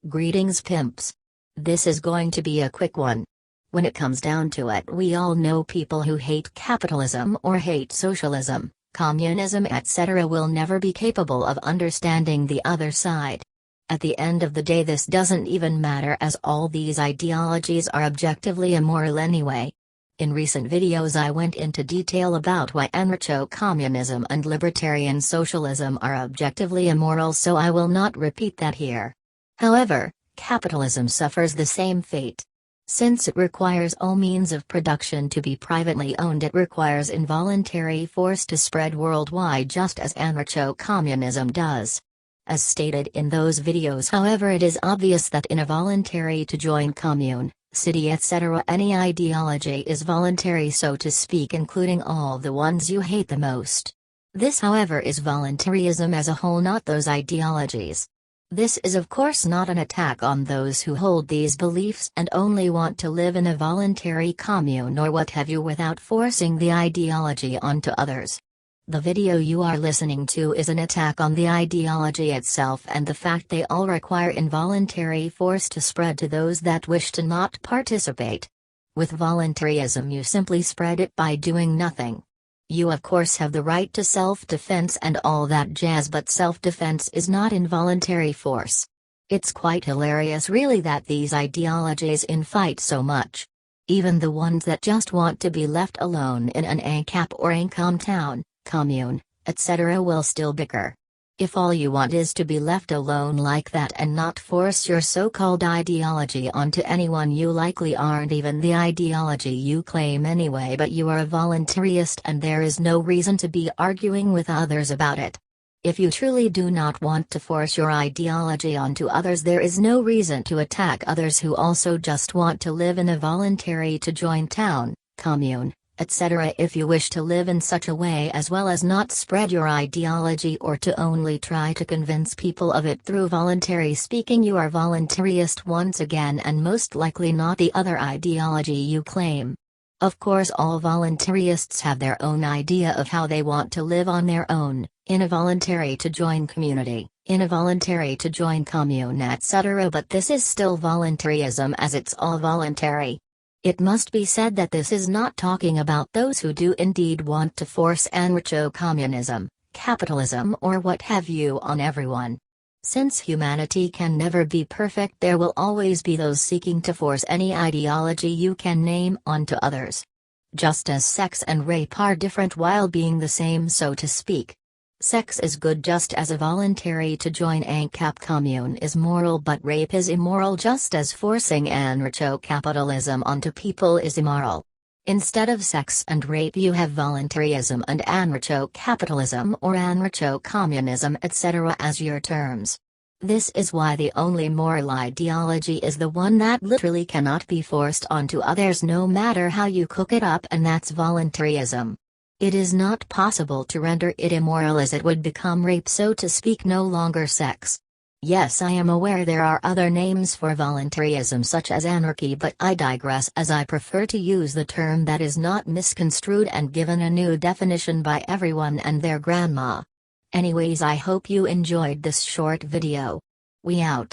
Greetings pimps. This is going to be a quick one. When it comes down to it, we all know people who hate capitalism or hate socialism, communism, etc. will never be capable of understanding the other side. At the end of the day, this doesn't even matter, as all these ideologies are objectively immoral anyway. In recent videos I went into detail about why anarcho-communism and libertarian socialism are objectively immoral, so I will not repeat that here. However, capitalism suffers the same fate. Since it requires all means of production to be privately owned, it requires involuntary force to spread worldwide, just as anarcho-communism does. As stated in those videos, however, it is obvious that in a voluntary to join commune, city, etc., any ideology is voluntary, so to speak, including all the ones you hate the most. This, however, is voluntarism as a whole, not those ideologies. This is of course not an attack on those who hold these beliefs and only want to live in a voluntary commune or what have you without forcing the ideology onto others. The video you are listening to is an attack on the ideology itself and the fact they all require involuntary force to spread to those that wish to not participate. With voluntarism, you simply spread it by doing nothing. You of course have the right to self-defense and all that jazz, but self-defense is not involuntary force. It's quite hilarious really that these ideologies infight so much. Even the ones that just want to be left alone in an ANCAP or ANCOM town, commune, etc. will still bicker. If all you want is to be left alone like that and not force your so-called ideology onto anyone, you likely aren't even the ideology you claim anyway, but you are a voluntarist and there is no reason to be arguing with others about it. If you truly do not want to force your ideology onto others, there is no reason to attack others who also just want to live in a voluntary to join town, commune, etc. If you wish to live in such a way as well as not spread your ideology or to only try to convince people of it through voluntary speaking, you are voluntarist once again, and most likely not the other ideology you claim. Of course, all voluntarists have their own idea of how they want to live on their own, in a voluntary to join community, in a voluntary to join commune, etc. But this is still voluntarism, as it's all voluntary. It must be said that this is not talking about those who do indeed want to force anarcho-communism, capitalism or what have you on everyone. Since humanity can never be perfect, there will always be those seeking to force any ideology you can name onto others. Just as sex and rape are different while being the same, so to speak. Sex is good just as a voluntary to join ANCAP commune is moral, but rape is immoral, just as forcing anarcho-capitalism onto people is immoral. Instead of sex and rape, you have voluntarism and anarcho-capitalism or anarcho-communism, etc. as your terms. This is why the only moral ideology is the one that literally cannot be forced onto others no matter how you cook it up, and that's voluntarism. It is not possible to render it immoral, as it would become rape, so to speak, no longer sex. Yes, I am aware there are other names for voluntarism such as anarchy, but I digress, as I prefer to use the term that is not misconstrued and given a new definition by everyone and their grandma. Anyways, I hope you enjoyed this short video. We out.